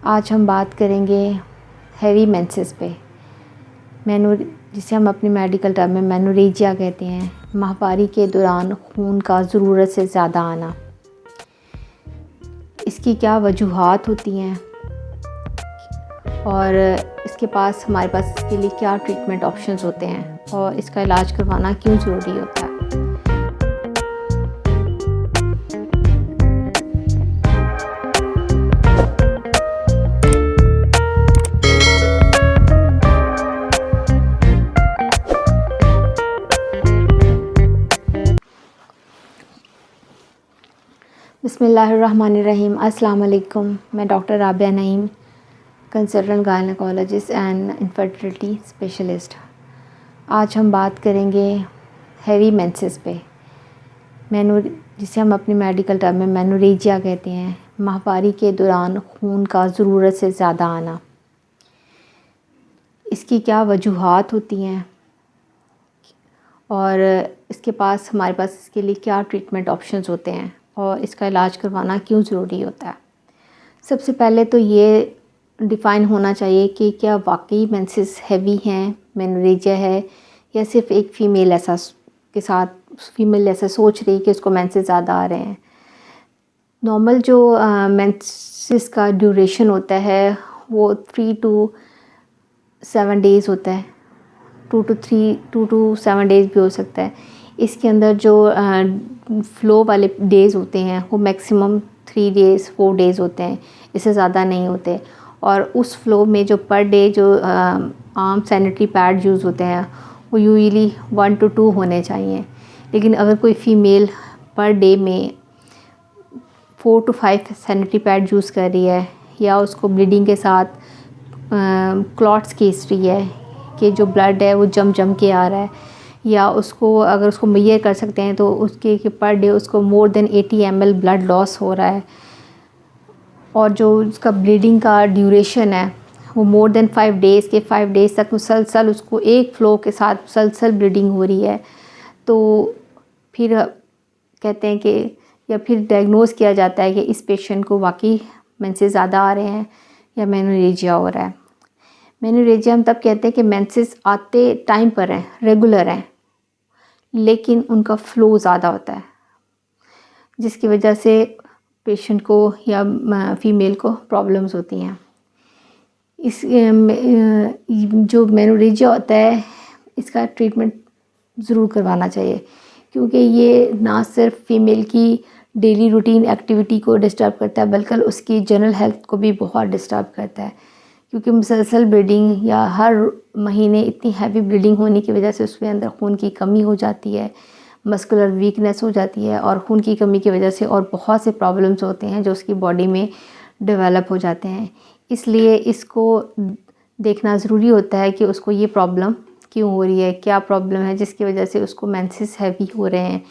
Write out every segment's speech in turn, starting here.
आज हम बात करेंगे हैवी मेंसेस पे। जिसे हम अपनी मेडिकल टर्म में मेनोरेजिया कहते हैं। माहवारी के दौरान खून का ज़रूरत से ज़्यादा आना। इसकी क्या वजूहात होती हैं और हमारे पास इसके लिए क्या ट्रीटमेंट ऑप्शंस होते हैं और इसका इलाज करवाना क्यों ज़रूरी होता है। बिस्मिल्लाहिर्रहमानिर्रहीम। अस्सलाम वालेकुम। मैं doctor Rabia Naeem, consultant gynaecologist and infertility specialist. आज हम बात करेंगे हैवी मेंसेस पे। जिसे हम अपनी मेडिकल टर्म में मेनोरेजिया कहते हैं। माहवारी के दौरान खून का ज़रूरत से ज़्यादा आना। इसकी क्या वजूहात होती हैं और हमारे पास इसके लिए क्या ट्रीटमेंट ऑप्शंस होते हैं और इसका इलाज करवाना क्यों ज़रूरी होता है। सबसे पहले तो ये डिफ़ाइन होना चाहिए कि क्या वाकई मेंसेस हैवी हैं, मेनोरेजिया है, या सिर्फ एक फ़ीमेल ऐसा सोच रही है कि उसको मेंसेस ज़्यादा आ रहे हैं। नॉर्मल जो मेंसेस का ड्यूरेशन होता है वो 3 to 7 डेज़ होता है। 2 to 7 डेज़ भी हो सकता है। इसके अंदर जो फ़्लो वाले डेज़ होते हैं वो मैक्सिमम 3 डेज़ 4 डेज़ होते हैं, इससे ज़्यादा नहीं होते। और उस फ़्लो में जो पर डे जो आम सैनिटरी पैड यूज़ होते हैं वो यूजुअली 1 to 2 होने चाहिए। लेकिन अगर कोई फ़ीमेल पर डे में 4 to 5 सैनिटरी पैड यूज़ कर रही है, या उसको ब्लीडिंग के साथ क्लॉट्स की हिस्ट्री है कि जो ब्लड है वो जम के आ रहा है, या अगर उसको मेजर कर सकते हैं तो उसके पर डे उसको more than 80 ml blood loss हो रहा है, और जो उसका ब्लीडिंग का ड्यूरेशन है वो मोर देन 5 डेज़ के 5 डेज़ तक मुसलसल उसको एक फ़्लो के साथ मुसलसल ब्लीडिंग हो रही है, तो फिर कहते हैं कि या फिर डायग्नोज़ किया जाता है कि इस पेशेंट को वाकई मेंसेस ज़्यादा आ रहे हैं या मेनोरेजिया हो रहा है। मेनोरेजिया हम तब कहते हैं कि मेंसेस आते टाइम पर हैं, रेगुलर हैं, लेकिन उनका फ़्लो ज़्यादा होता है, जिसकी वजह से पेशेंट को या फ़ीमेल को प्रॉब्लम्स होती हैं। जो मेनोरेजिया होता है इसका ट्रीटमेंट ज़रूर करवाना चाहिए, क्योंकि ये ना सिर्फ फ़ीमेल की डेली रूटीन एक्टिविटी को डिस्टर्ब करता है बल्कि उसकी जनरल हेल्थ को भी बहुत डिस्टर्ब करता है, क्योंकि मुसलसल ब्लीडिंग या हर महीने इतनी हैवी ब्लीडिंग होने की वजह से उसके अंदर खून की कमी हो जाती है, मस्कुलर वीकनेस हो जाती है, और खून की कमी की वजह से और बहुत से प्रॉब्लम्स होते हैं जो उसकी बॉडी में डेवलप हो जाते हैं। इसलिए इसको देखना ज़रूरी होता है कि उसको ये प्रॉब्लम क्यों हो रही है, क्या प्रॉब्लम है जिसकी वजह से उसको मेंसेस हैवी हो रहे हैं।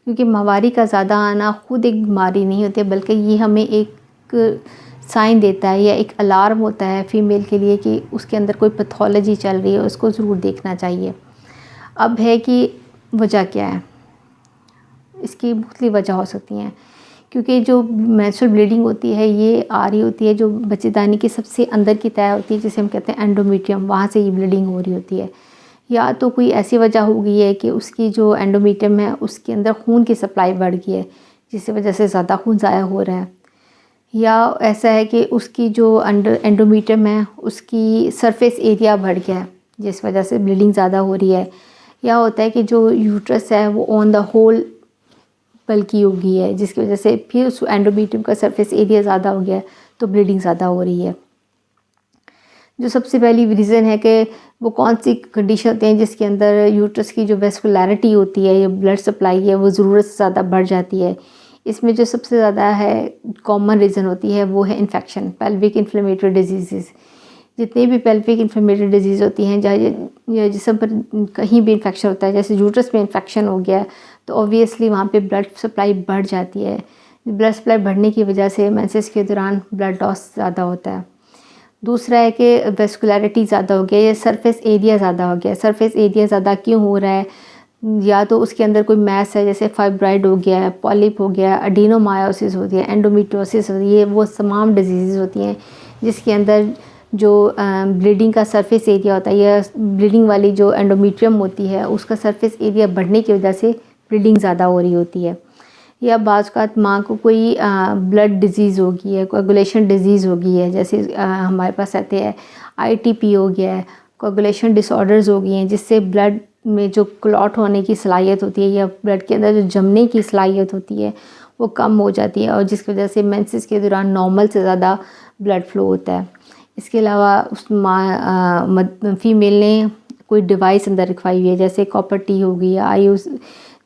क्योंकि माहवारी का ज़्यादा आना खुद एक बीमारी नहीं होती, बल्कि ये हमें एक साइन देता है या एक अलार्म होता है फ़ीमेल के लिए कि उसके अंदर कोई पैथोलॉजी चल रही है, उसको ज़रूर देखना चाहिए। अब है कि वजह क्या है, इसकी मुख्तलिफ़ वजह हो सकती हैं, क्योंकि जो मेंस्ट्रुअल ब्लीडिंग होती है ये आ रही होती है जो बच्चेदानी के सबसे अंदर की तह होती है, जिसे हम कहते हैं एंडोमेट्रियम, वहाँ से ये ब्लीडिंग हो रही होती है। या तो कोई ऐसी वजह हो गई है कि उसकी जो एंडोमेट्रियम है उसके अंदर खून की सप्लाई बढ़ गई है, जिसकी वजह से ज़्यादा खून ज़ाया हो रहा है। या ऐसा है कि उसकी जो एंडोमेट्रियम है उसकी सरफेस एरिया बढ़ गया है, जिस वजह से ब्लीडिंग ज़्यादा हो रही है। या होता है कि जो यूट्रस है वो ऑन द होल बल्कि हो गई है, जिसकी वजह से फिर उस एंडोमेट्रियम का सरफेस एरिया ज़्यादा हो गया है, तो ब्लीडिंग ज़्यादा हो रही है। जो सबसे पहली रीज़न है कि वो कौन सी कंडीशन होती हैं जिसके अंदर यूट्रस की जो वेस्कुलैरिटी होती है या ब्लड सप्लाई है वो ज़रूरत से ज़्यादा बढ़ जाती है। इसमें जो सबसे ज़्यादा है कॉमन रीज़न होती है वो है इन्फेक्शन, पेल्विक इन्फ्लेमेटरी डिजीज़। जितनी भी पेल्विक इन्फ्लेमेटरी डिजीज़ होती हैं या जिसम पर कहीं भी इन्फेक्शन होता है, जैसे यूट्रस में इन्फेक्शन हो गया तो ऑब्वियसली वहाँ पे ब्लड सप्लाई बढ़ जाती है। ब्लड सप्लाई बढ़ने की वजह से मेंसेस के दौरान ब्लड लॉस ज़्यादा होता है। दूसरा है कि वेस्कुलैरिटी ज़्यादा हो गया या सरफेस एरिया ज़्यादा हो गया। सरफेस एरिया ज़्यादा क्यों हो रहा है, या तो उसके अंदर कोई मैस है, जैसे फाइब्राइड हो गया है, पॉलिप हो गया, एडिनोमायोसिस होती है, एंडोमेट्रियोसिस होती है। ये वो तमाम डिजीज़ होती हैं जिसके अंदर जो ब्लीडिंग का सरफेस एरिया होता है या ब्लीडिंग वाली जो एंडोमेट्रियम होती है उसका सरफेस एरिया बढ़ने की वजह से ब्लीडिंग ज़्यादा हो रही होती है। या बाज़ माँ को कोई ब्लड डिज़ीज़ हो गई है, कोagulation डिज़ीज़ हो गई है, जैसे हमारे पास आते हैं ITP हो गया है, कोagulation डिसऑर्डर्स हो गई हैं, जिससे ब्लड में जो क्लॉट होने की सलाहियत होती है या ब्लड के अंदर जो जमने की सलाहियत होती है वो कम हो जाती है और जिसकी वजह से मेंसेस के दौरान नॉर्मल से ज़्यादा ब्लड फ्लो होता है। इसके अलावा उस फीमेल ने कोई डिवाइस अंदर रखवाई हुई है, जैसे कॉपर टी हो गई या आयुष,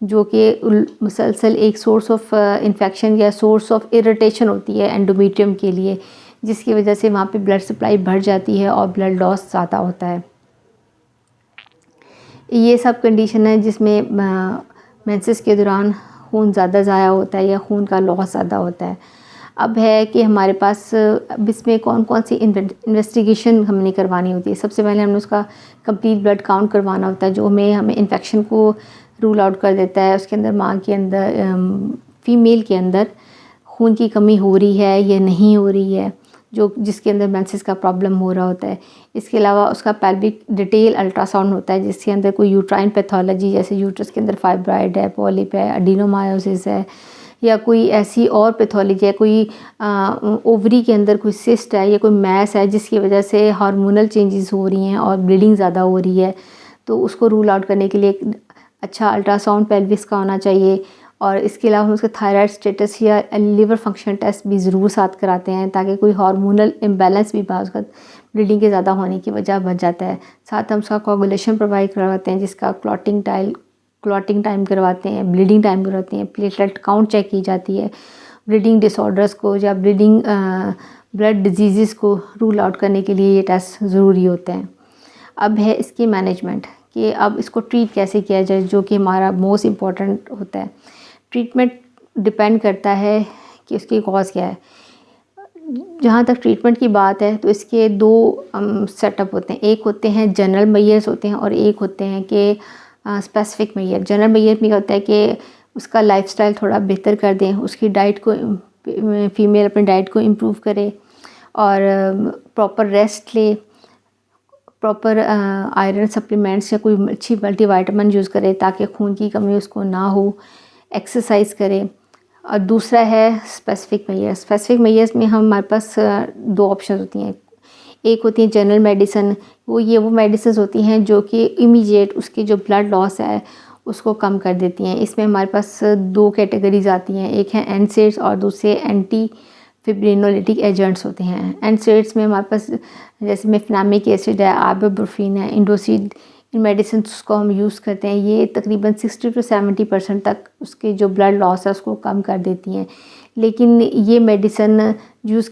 जो कि मुसलसल एक सोर्स ऑफ इन्फेक्शन या सोर्स ऑफ इरिटेशन होती है एंडोमेट्रियम के लिए, जिसकी वजह से वहाँ पे ब्लड सप्लाई बढ़ जाती है और ब्लड लॉस ज़्यादा होता है। ये सब कंडीशन है जिसमें मेंसेस के दौरान खून ज़्यादा ज़ाया होता है या खून का लॉस ज़्यादा होता है। अब है कि हमारे पास अब इसमें कौन कौन सी इन्वेस्टिगेशन हमने करवानी होती है। सबसे पहले हमने उसका कंप्लीट ब्लड काउंट करवाना होता है, जो हमें इन्फेक्शन को रूल आउट कर देता है। उसके अंदर माँ के अंदर फ़ीमेल के अंदर खून की कमी हो रही है या नहीं हो रही है, जिसके अंदर मेंसेस का प्रॉब्लम हो रहा होता है। इसके अलावा उसका पेल्विक डिटेल अल्ट्रासाउंड होता है, जिसके अंदर कोई यूट्राइन पैथोलॉजी, जैसे यूट्रस के अंदर फाइब्राइड है, पॉलिप है, एडिनोमायोसिस है, या कोई ऐसी और पैथोलॉजी है, कोई ओवरी के अंदर कोई सिस्ट है या कोई मैस है जिसकी वजह से हार्मोनल चेंजेस हो रही हैं और ब्लीडिंग ज़्यादा हो रही है, तो उसको रूल आउट करने के लिए एक अच्छा अल्ट्रासाउंड पेल्विस का होना चाहिए। और इसके अलावा हम उसका थायराइड स्टेटस या लिवर फंक्शन टेस्ट भी ज़रूर साथ कराते हैं, ताकि कोई हार्मोनल इम्बैलेंस भी बाज़ वक़्त ब्लीडिंग के ज़्यादा होने की वजह बन जाता है। साथ हम उसका कोगुलेशन प्रोवाइड करवाते हैं, जिसका क्लॉटिंग टाइम करवाते हैं, ब्लीडिंग टाइम करवाते हैं, प्लेटलेट काउंट चेक की जाती है। ब्लीडिंग डिसऑर्डर्स को या ब्लड डिजीज़ को रूल आउट करने के लिए ये टेस्ट ज़रूरी होते हैं। अब है इसकी मैनेजमेंट कि अब इसको ट्रीट कैसे किया जाए, जो कि हमारा मोस्ट इम्पॉर्टेंट होता है। ट्रीटमेंट डिपेंड करता है कि उसकी कॉज क्या है। जहाँ तक ट्रीटमेंट की बात है तो इसके दो सेटअप होते हैं, एक होते हैं जनरल मेजर्स होते हैं और एक होते हैं कि स्पेसिफिक मेजर। जनरल मेजर में क्या होता है कि उसका लाइफस्टाइल थोड़ा बेहतर कर दें, उसकी डाइट को फीमेल अपनी डाइट को इम्प्रूव करे और प्रॉपर रेस्ट ले, प्रॉपर आयरन सप्लीमेंट्स या कोई अच्छी मल्टीविटामिन यूज़ करे ताकि खून की कमी उसको ना हो, एक्सरसाइज करे। और दूसरा है स्पेसिफिक मेजर्स। स्पेसिफिक मेजर्स में हमारे पास दो ऑप्शन होती हैं। एक होती है जनरल मेडिसिन, वो मेडिसिन होती हैं जो कि इमीडिएट उसकी जो ब्लड लॉस है उसको कम कर देती हैं। इसमें हमारे पास दो कैटेगरीज आती हैं, एक है एनसेड्स और दूसरे एंटी फिब्रिनोलिटिक एजेंट्स होते हैं। एनसेड्स में हमारे पास जैसे मेफेनामिक एसिड है, आइबुप्रोफेन है, इंडोसिड, इन मेडिसिन को हम यूज़ करते हैं। ये तकरीबन 60 to 70% तक उसके जो ब्लड लॉस है उसको कम कर देती हैं। लेकिन ये मेडिसिन यूज़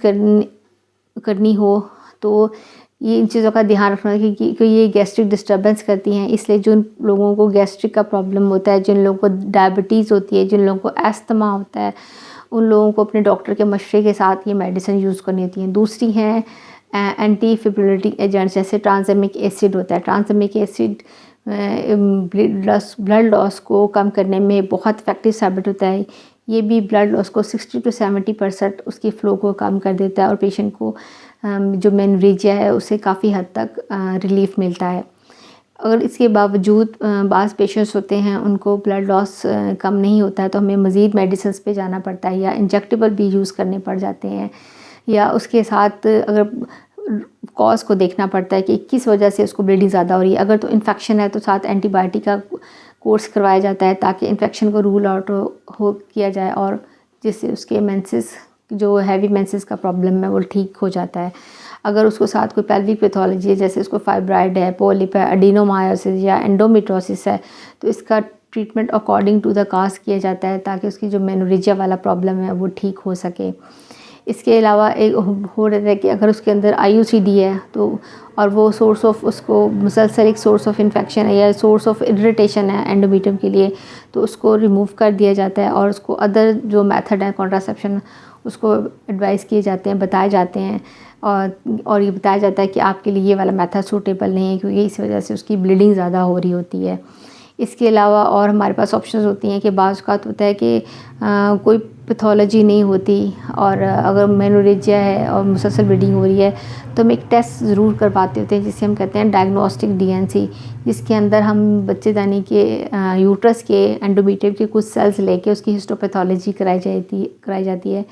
करनी हो तो ये इन चीज़ों का ध्यान रखना है कि ये गैस्ट्रिक डिस्टर्बेंस करती हैं। इसलिए जिन लोगों को गैस्ट्रिक का प्रॉब्लम होता है, जिन लोगों को डायबिटीज़ होती है, जिन लोगों को एस्थमा होता है, उन लोगों को अपने डॉक्टर के मशवरे के साथ ये मेडिसिन यूज़ करनी होती हैं। दूसरी हैं एंटी फिब्रिलेटिक एजेंट्स, जैसे ट्रांसएमिक एसिड होता है। ट्रांसएमिक एसिड ब्लड लॉस को कम करने में बहुत इफेक्टिव साबित होता है। ये भी ब्लड लॉस को 60 to 70% उसकी फ़्लो को कम कर देता है और पेशेंट को जो मेनोरेजिया है उससे काफ़ी हद तक रिलीफ मिलता है। अगर इसके बावजूद बाज़ पेशेंट्स होते हैं उनको ब्लड लॉस कम नहीं होता है तो हमें मज़ीद मेडिसिन पे जाना पड़ता है या इंजेक्टेबल भी यूज़ करने पड़ जाते हैं, या उसके साथ अगर कॉज को देखना पड़ता है कि किस वजह से उसको ब्लीडिंग ज़्यादा हो रही है। अगर तो इन्फेक्शन है तो साथ एंटीबायोटिक का कोर्स करवाया जाता है ताकि इन्फेक्शन को रूल आउट हो किया जाए और जिससे उसके मेंसेस जो हैवी मेंसेस का प्रॉब्लम है वो ठीक हो जाता है। अगर उसको साथ कोई पेल्विक पैथोलॉजी है, जैसे उसको फाइब्राइड है, पॉलिप है, एडिनोमायोसिस या एंडोमेट्रोसिस है, तो इसका treatment according to the cause किया जाता है ताकि उसकी जो मेनोरेजिया वाला प्रॉब्लम है वो ठीक हो सके। इसके अलावा एक हो रहा है कि अगर उसके अंदर IUCD है तो और वो सोर्स ऑफ उसको मुसलसल एक सोर्स ऑफ इन्फेक्शन है या सोर्स ऑफ इरिटेशन है एंडोमेट्रियम के लिए, तो उसको रिमूव कर दिया जाता है और उसको अदर जो मेथड है कॉन्ट्रासेप्शन उसको एडवाइस किए जाते हैं, बताए जाते हैं और ये बताया जाता है कि आपके लिए ये वाला मेथड सूटेबल नहीं है क्योंकि इस वजह से उसकी ब्लीडिंग ज़्यादा हो रही होती है। इसके अलावा और हमारे पास ऑप्शंस होती हैं कि बाज़ औक़ात होता है कि कोई पैथोलॉजी नहीं होती और अगर मेनोरेजिया है और मुसलसल ब्लीडिंग हो रही है तो हम एक टेस्ट ज़रूर करवाते होते हैं जिसे हम कहते हैं डायग्नोस्टिक डीएनसी, जिसके अंदर हम बच्चेदानी के यूट्रस के एंडोमेट्रियम के कुछ सेल्स लेके उसकी हिस्टोपैथोलॉजी कराई जाती है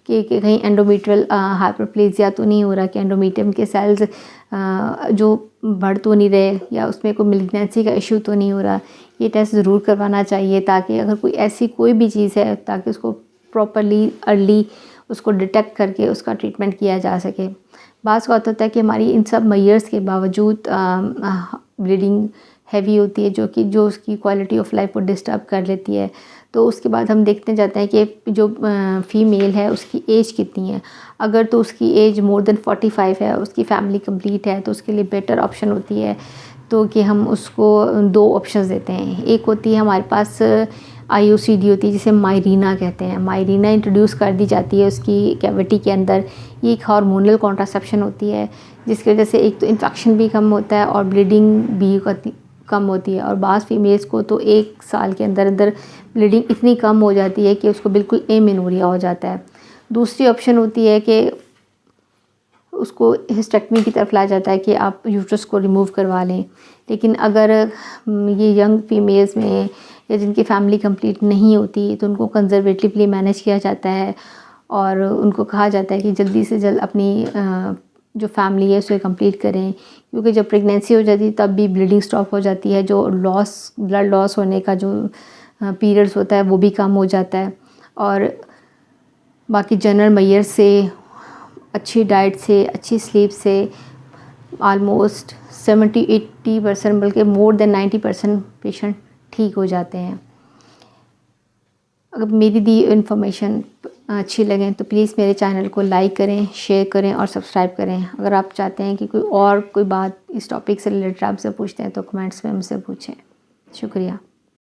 कि कहीं एंडोमेट्रियल हाइपरप्लेजिया तो नहीं हो रहा, कि एंडोमेट्रियम के सेल्स जो बढ़ तो नहीं रहे या उसमें कोई मेलिग्नेंसी का इशू तो नहीं हो रहा। ये टेस्ट ज़रूर करवाना चाहिए ताकि अगर कोई ऐसी कोई भी चीज़ है ताकि उसको प्रॉपरली अर्ली उसको डिटेक्ट करके उसका ट्रीटमेंट किया जा सके। बाज़ वक़्त होता है कि हमारी इन सब मेजर्स के बावजूद ब्लीडिंग हैवी होती है जो उसकी क्वालिटी ऑफ लाइफ को डिस्टर्ब कर लेती है। तो उसके बाद हम देखते जाते हैं कि जो फ़ीमेल है उसकी एज कितनी है। अगर तो उसकी एज मोर देन 45 है, उसकी फैमिली कंप्लीट है, तो उसके लिए बेटर ऑप्शन होती है तो कि हम उसको 2 ऑप्शंस देते हैं। एक होती है हमारे पास आईयूसीडी होती है जिसे मायरीना कहते हैं। मायरीना इंट्रोड्यूस कर दी जाती है उसकी कैविटी के अंदर। ये एक हार्मोनल कॉन्ट्रासेप्शन होती है जिसकी वजह से एक तो इन्फेक्शन भी कम होता है और ब्लीडिंग भी कम होती है। और बाज़ फीमेल्स को तो 1 साल के अंदर अंदर ब्लीडिंग इतनी कम हो जाती है कि उसको बिल्कुल एमेनोरिया हो जाता है। दूसरी ऑप्शन होती है कि उसको हिस्टेक्टमी की तरफ लाया जाता है कि आप यूट्रस को रिमूव करवा लें। लेकिन अगर ये यंग फीमेल्स में या जिनकी फैमिली कंप्लीट नहीं होती तो उनको कंजर्वेटिवली मैनेज किया जाता है और उनको कहा जाता है कि जल्दी से जल्द अपनी जो फैमिली है उसे कंप्लीट करें, क्योंकि जब प्रेगनेंसी हो जाती है तब भी ब्लीडिंग स्टॉप हो जाती है। जो ब्लड लॉस होने का जो पीरियड्स होता है वो भी कम हो जाता है। और बाकी जनरल मेजर से, अच्छी डाइट से, अच्छी स्लीप से ऑलमोस्ट 70-80% बल्कि मोर देन 90% पेशेंट ठीक हो जाते हैं। अगर मेरी दी इन्फॉर्मेशन अच्छी लगे तो प्लीज़ मेरे चैनल को लाइक करें, शेयर करें और सब्सक्राइब करें। अगर आप चाहते हैं कि कोई बात इस टॉपिक से रिलेटेड आपसे पूछते हैं तो कमेंट्स में मुझसे पूछें। शुक्रिया।